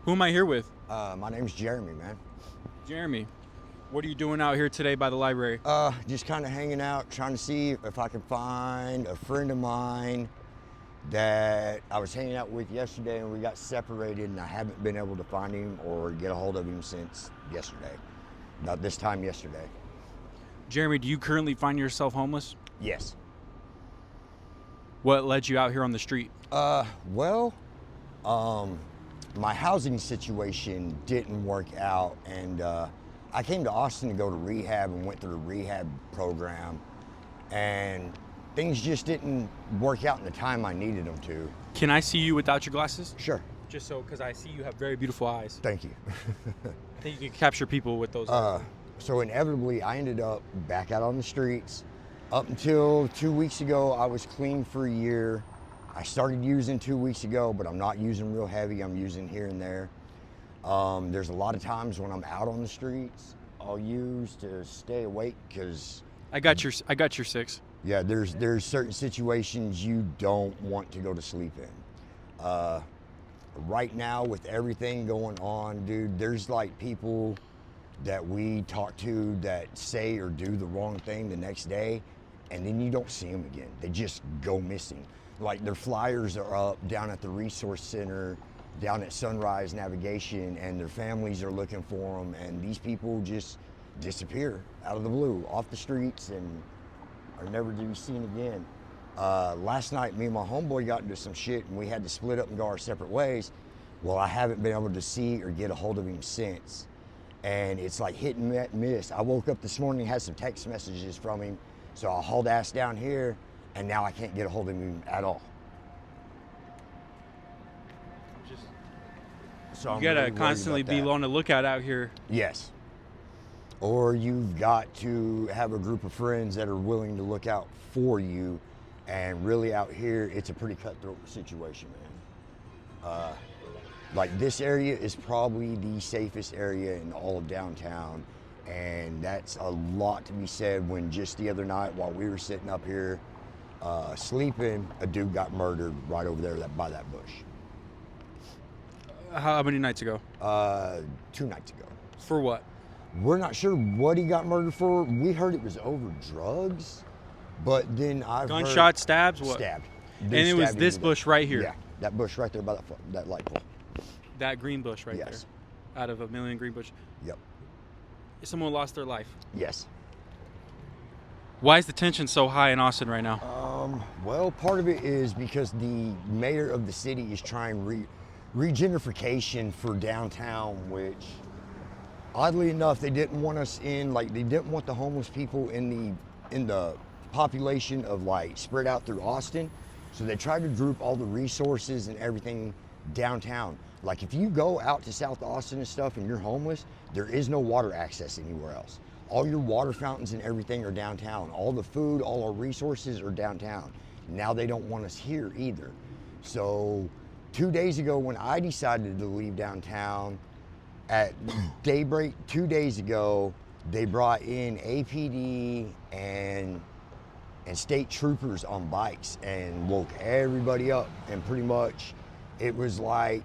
Who am I here with? My name's Jeremy, man. Jeremy. What are you doing out here today by the library? Just kind of hanging out, trying to see if I can find a friend of mine that I was hanging out with yesterday and we got separated and I haven't been able to find him or get a hold of him since yesterday. About this time yesterday. Jeremy, do you currently find yourself homeless? Yes. What led you out here on the street? My housing situation didn't work out, and I came to Austin to go to rehab and went through a rehab program, and things just didn't work out in the time I needed them to. Can I see you without your glasses? Sure. Just so, because I see you have very beautiful eyes. Thank you. I think you can capture people with those eyes. So inevitably, I ended up back out on the streets. Up until 2 weeks ago, I was clean for a year. I started using 2 weeks ago, but I'm not using real heavy. I'm using here and there. There's a lot of times when I'm out on the streets, I'll use to stay awake because I got your 6. yeah, there's certain situations you don't want to go to sleep in. Right now, with everything going on, dude, there's like people that we talk to that say or do the wrong thing the next day, and then you don't see them again. They just go missing. Like their flyers are up down at the resource center, down at Sunrise Navigation, and their families are looking for them, and these people just disappear out of the blue, off the streets, and are never to be seen again. Last night, me and my homeboy got into some shit, and we had to split up and go our separate ways. Well, I haven't been able to see or get a hold of him since. And it's like hit and miss. I woke up this morning, had some text messages from him, so I hauled ass down here, and now I can't get a hold of him at all. So You gotta constantly be on the lookout out here. Yes. Or you've got to have a group of friends that are willing to look out for you, and really out here, it's a pretty cutthroat situation, man. Like this area is probably the safest area in all of downtown, and that's a lot to be said when just the other night while we were sitting up here sleeping, a dude got murdered right over there by that bush. How many nights ago? 2 nights ago. For what? We're not sure what he got murdered for. We heard it was over drugs, but then I've heard... Gunshot, stabs, what? Stabbed. And it was this bush right here? Yeah, that bush right there by that light pole. That green bush right Yes. there? Out of a million green bush? Yep. Someone lost their life? Yes. Why is the tension so high in Austin right now? Well, part of it is because the mayor of the city is trying regentrification for downtown, which oddly enough, they didn't want us in, like they didn't want the homeless people in the population of like spread out through Austin. So they tried to group all the resources and everything downtown. Like if you go out to South Austin and stuff and you're homeless, there is no water access anywhere else. All your water fountains and everything are downtown. All the food, all our resources are downtown. Now they don't want us here either. So 2 days ago when I decided to leave downtown, at daybreak 2 days ago, they brought in APD and state troopers on bikes and woke everybody up, and pretty much it was like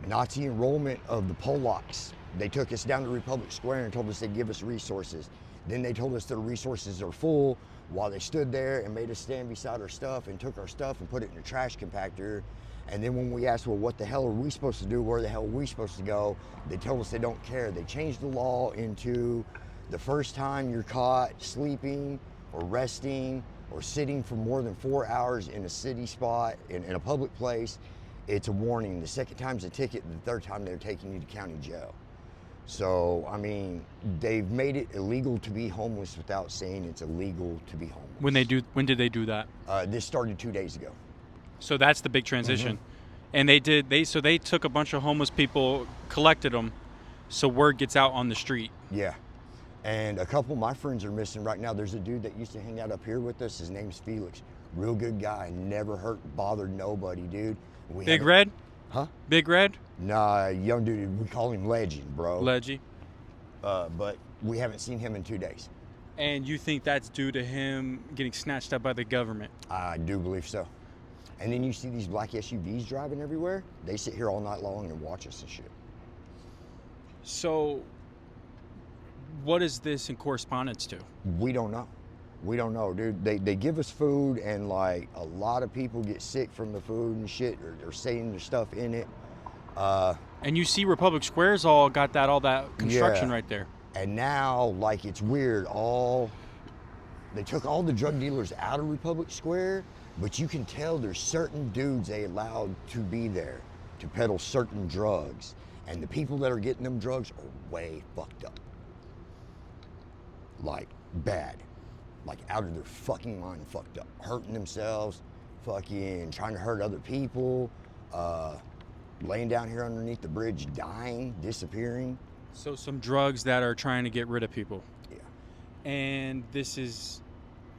Nazi enrollment of the Polacks. They took us down to Republic Square and told us they'd give us resources. Then they told us their resources are full while they stood there and made us stand beside our stuff and took our stuff and put it in a trash compactor. And then when we asked, well, what the hell are we supposed to do? Where the hell are we supposed to go? They told us they don't care. They changed the law into the first time you're caught sleeping or resting or sitting for more than 4 hours in a city spot, in a public place, it's a warning. The second time's a ticket, the third time they're taking you to county jail. So, I mean, they've made it illegal to be homeless without saying it's illegal to be homeless. When did they do that? This started 2 days ago. So that's the big transition. And they took a bunch of homeless people, collected them, so word gets out on the street. Yeah. And a couple of my friends are missing right now. There's a dude that used to hang out up here with us. His name's Felix. Real good guy. Never hurt, bothered nobody, dude. Big Red? Huh? Big Red? Nah, young dude. We call him Legend, bro. Leggy. But we haven't seen him in 2 days. And you think that's due to him getting snatched up by the government? I do believe so. And then you see these black SUVs driving everywhere. They sit here all night long and watch us and shit. So, what is this in correspondence to? We don't know. We don't know, dude. They give us food, and like a lot of people get sick from the food and shit, or they're saying there's stuff in it. And you see Republic Square's all got all that construction right there. And now, like, it's weird. They took all the drug dealers out of Republic Square, but you can tell there's certain dudes they allowed to be there to peddle certain drugs. And the people that are getting them drugs are way fucked up. Like, bad. Like, out of their fucking mind fucked up. Hurting themselves, fucking trying to hurt other people, laying down here underneath the bridge, dying, disappearing. So some drugs that are trying to get rid of people. Yeah. And this is,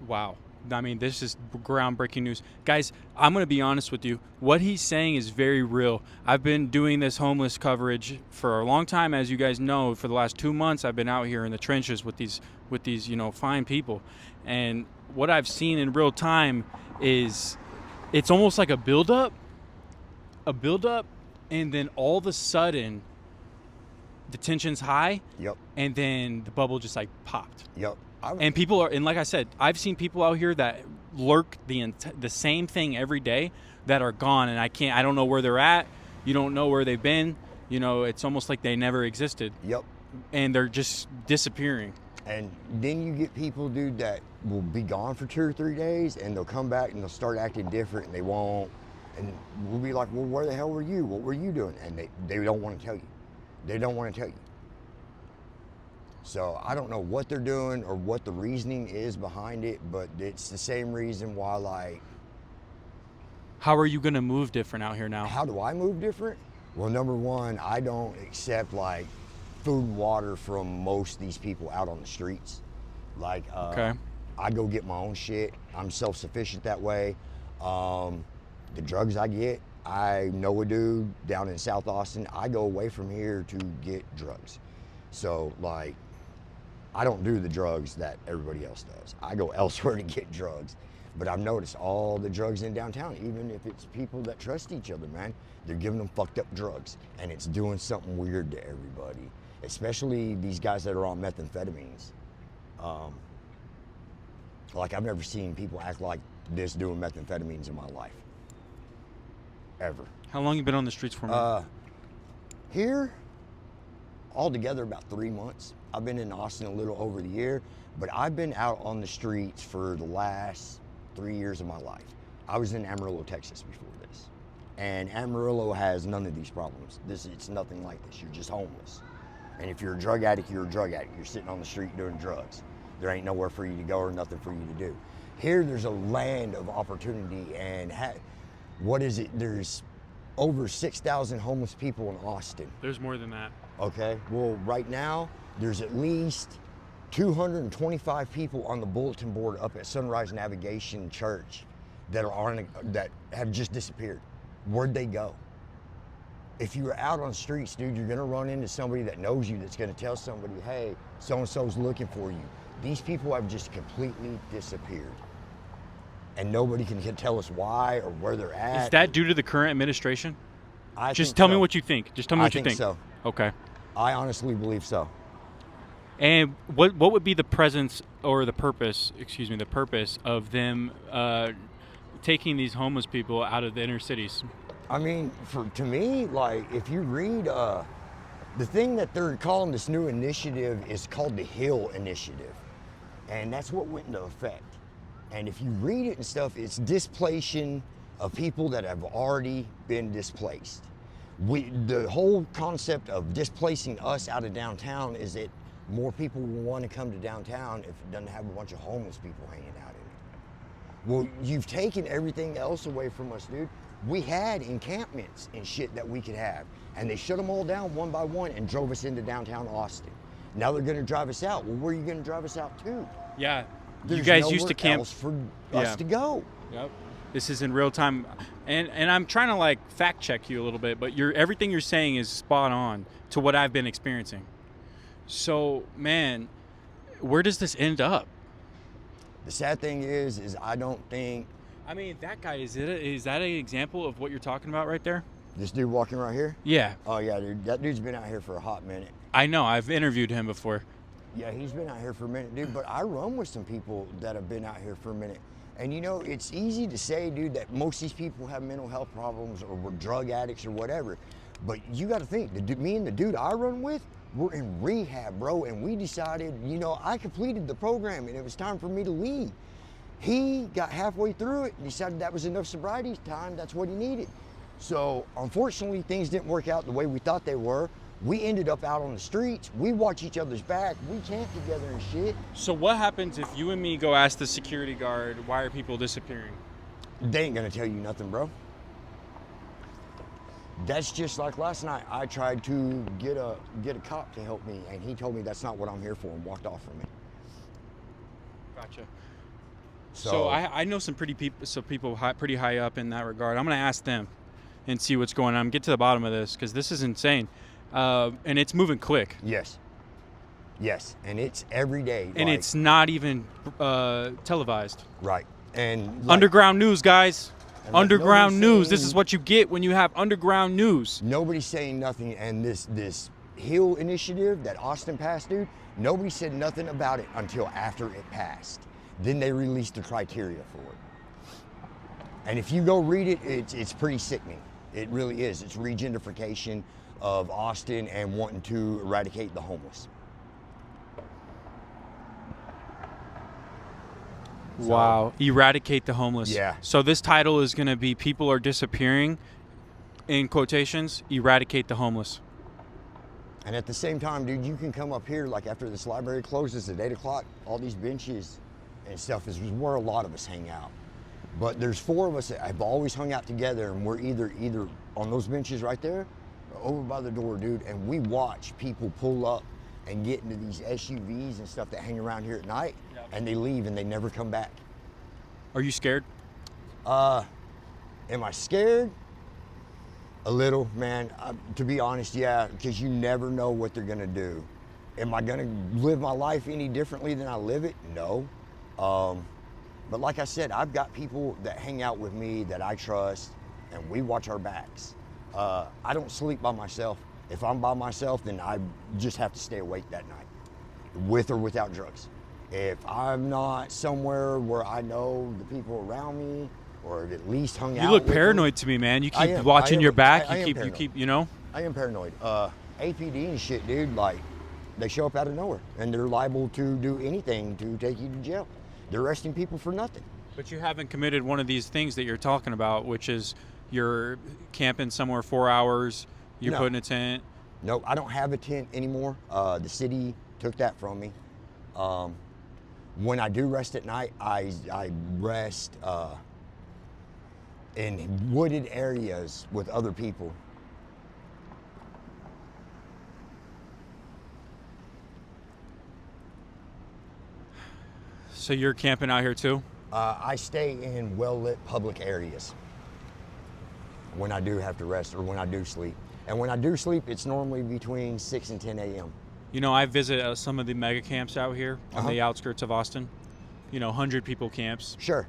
wow. I mean, this is groundbreaking news. Guys, I'm going to be honest with you. What he's saying is very real. I've been doing this homeless coverage for a long time. As you guys know, for the last 2 months, I've been out here in the trenches with these, fine people. And what I've seen in real time is it's almost like a buildup, and then all of a sudden, the tension's high. Yep. And then the bubble just like popped. Yep. And people are, and like I said, I've seen people out here that lurk the same thing every day that are gone, and I don't know where they're at. You don't know where they've been. It's almost like they never existed. Yep. And they're just disappearing. And then you get people, dude, that will be gone for 2 or 3 days, and they'll come back and they'll start acting different, and they won't. And we'll be like, well, where the hell were you? What were you doing? And they don't want to tell you. They don't want to tell you. So I don't know what they're doing or what the reasoning is behind it, but it's the same reason why, like... How are you going to move different out here now? How do I move different? Well, number one, I don't accept, like, food and water from most of these people out on the streets. Like, okay. I go get my own shit. I'm self-sufficient that way. The drugs I get, I know a dude down in South Austin. I go away from here to get drugs. So, like, I don't do the drugs that everybody else does. I go elsewhere to get drugs. But I've noticed all the drugs in downtown, even if it's people that trust each other, man, they're giving them fucked up drugs. And it's doing something weird to everybody, especially these guys that are on methamphetamines. Like, I've never seen people act like this doing methamphetamines in my life. Ever. How long you been on the streets for, man? Here, altogether about 3 months. I've been in Austin a little over the year, but I've been out on the streets for the last 3 years of my life. I was in Amarillo, Texas before this. And Amarillo has none of these problems. It's nothing like this. You're just homeless. And if you're a drug addict, you're a drug addict. You're sitting on the street doing drugs. There ain't nowhere for you to go or nothing for you to do. Here, there's a land of opportunity, and what is it? There's over 6,000 homeless people in Austin. There's more than that. Okay, well, right now, there's at least 225 people on the bulletin board up at Sunrise Navigation Church that have just disappeared. Where'd they go? If you're out on the streets, dude, you're gonna run into somebody that knows you that's gonna tell somebody, hey, so-and-so's looking for you. These people have just completely disappeared. And nobody can tell us why or where they're at. Is that due to the current administration? Just tell me what you think. Just tell me what you think. I think so. Okay. I honestly believe so. And what would be the presence or the purpose of them taking these homeless people out of the inner cities? I mean, to me, like, if you read, the thing that they're calling this new initiative is called the Hill Initiative. And that's what went into effect. And if you read it and stuff, it's displacing of people that have already been displaced. The whole concept of displacing us out of downtown is that more people will want to come to downtown if it doesn't have a bunch of homeless people hanging out in it. Well, you've taken everything else away from us, dude. We had encampments and shit that we could have, and they shut them all down one by one and drove us into downtown Austin. Now they're going to drive us out. Well, where are you going to drive us out to? Yeah. There's you guys used to camp else for us to go. Yep. This is in real time, and I'm trying to like fact check you a little bit, but everything you're saying is spot on to what I've been experiencing. So, man, where does this end up? The sad thing is I don't think I mean, that guy, is that an example of what you're talking about right there? This dude walking right here? Yeah, Oh yeah, dude. That dude's been out here for a hot minute. I know. I've interviewed him before. Yeah, he's been out here for a minute, dude. But I run with some people that have been out here for a minute. And you know, it's easy to say, dude, that most of these people have mental health problems or were drug addicts or whatever. But you got to think, me and the dude I run with, we're in rehab, bro. And we decided, you know, I completed the program and it was time for me to leave. He got halfway through it and decided that was enough sobriety time. That's what he needed. So unfortunately, things didn't work out the way we thought they were. We ended up out on the streets. We watch each other's back. We camp together and shit. So what happens if you and me go ask the security guard, why are people disappearing? They ain't gonna tell you nothing, bro. That's just like last night. I tried to get a cop to help me, and he told me that's not what I'm here for, and walked off from me. Gotcha. So I know some people pretty high up in that regard. I'm gonna ask them and see what's going on. Get to the bottom of this because this is insane, and it's moving quick. Yes, and it's every day. And it's not even televised. Right. And underground news, guys. And underground news. This is what you get when you have underground news. Nobody's saying nothing. And this Hill initiative that Austin passed, dude, nobody said nothing about it until after it passed. Then they released the criteria for it. And if you go read it, it's pretty sickening. It really is. It's regentrification of Austin and wanting to eradicate the homeless. Wow. Eradicate the homeless. Yeah. So this title is going to be People Are Disappearing, in quotations, eradicate the homeless. And at the same time, dude, you can come up here, like after this library closes at 8 o'clock, all these benches and stuff is where a lot of us hang out. But there's 4 of us that have always hung out together, and we're either on those benches right there or over by the door, dude, and we watch people pull up and get into these SUVs and stuff that hang around here at night, and they leave and they never come back. Are you scared? Am I scared? A little, man. To be honest, yeah, because you never know what they're gonna do. Am I gonna live my life any differently than I live it? No. But like I said, I've got people that hang out with me that I trust, and we watch our backs. I don't sleep by myself. If I'm by myself, then I just have to stay awake that night, with or without drugs. If I'm not somewhere where I know the people around me, or at least hung out. You look with paranoid them, to me, man. You keep watching your back. You keep, you know. I am paranoid. APD and shit, dude. Like, they show up out of nowhere, and they're liable to do anything to take you to jail. They're arresting people for nothing. But you haven't committed one of these things that you're talking about, which is you're camping somewhere 4 hours. You're putting a tent. No, I don't have a tent anymore. The city took that from me. When I do rest at night, I rest in wooded areas with other people. So you're camping out here too? I stay in well-lit public areas when I do have to rest or when I do sleep. And when I do sleep, it's normally between 6 and 10 a.m. You know, I visit some of the mega camps out here on the outskirts of Austin. You know, 100 people camps. Sure.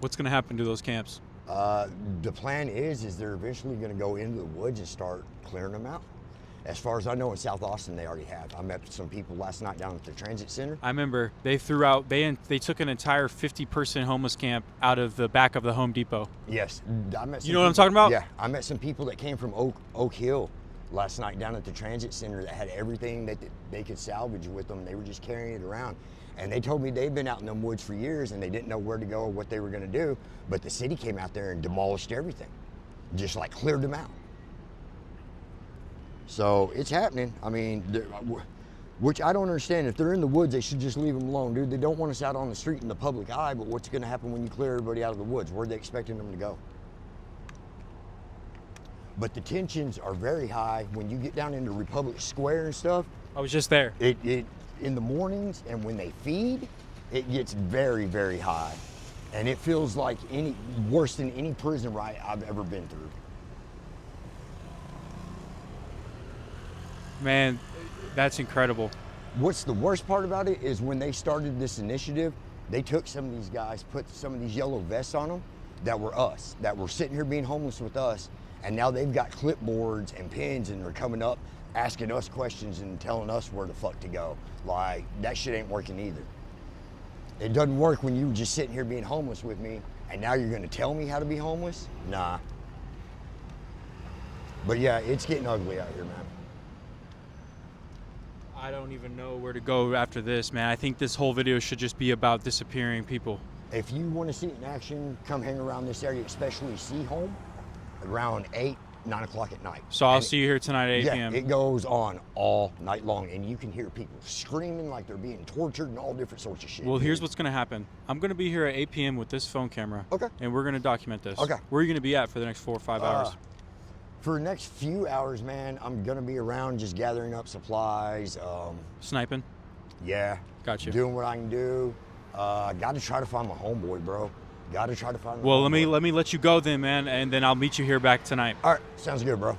What's going to happen to those camps? The plan is they're eventually going to go into the woods and start clearing them out. As far as I know, in South Austin, they already have. I met some people last night down at the transit center. I remember they took an entire 50-person homeless camp out of the back of the Home Depot. Yes. I met some You know what I'm talking about? Yeah. I met some people that came from Oak Hill last night down at the transit center that had everything that they could salvage with them. They were just carrying it around. And they told me they'd been out in them woods for years and they didn't know where to go or what they were going to do. But the city came out there and demolished everything. Just like cleared them out. So it's happening. I mean, which I don't understand. If they're in the woods, they should just leave them alone, dude. They don't want us out on the street in the public eye, but what's going to happen when you clear everybody out of the woods? Where are they expecting them to go? But the tensions are very high when you get down into Republic Square and stuff. I was just there. It in the mornings and when they feed, it gets very, very high. And it feels like worse than any prison riot I've ever been through. Man, that's incredible. What's the worst part about it is when they started this initiative, they took some of these guys, put some of these yellow vests on them, that were us, that were sitting here being homeless with us, and now they've got clipboards and pens and they're coming up asking us questions and telling us where the fuck to go. Like, that shit ain't working either. It doesn't work when you were just sitting here being homeless with me and now you're gonna tell me how to be homeless? Nah. But yeah, it's getting ugly out here, man. I don't even know where to go after this, man. I think this whole video should just be about disappearing people. If you want to see it in action, come hang around this area, especially Sea Home, around 8, 9 o'clock at night. So I'll see you here tonight at 8 yeah, p.m. It goes on all night long, and you can hear people screaming like they're being tortured and all different sorts of shit. Well, here's what's going to happen. I'm going to be here at 8 p.m. with this phone camera. Okay. And we're going to document this. Okay. Where are you going to be at for the next 4 or 5 hours? For the next few hours, man, I'm going to be around just gathering up supplies. Sniping? Yeah. Got you. Doing what I can do. Got to try to find my homeboy, bro. Got to try to find my Well, homeboy. let me let you go then, man, and then I'll meet you here back tonight. All right. Sounds good, bro.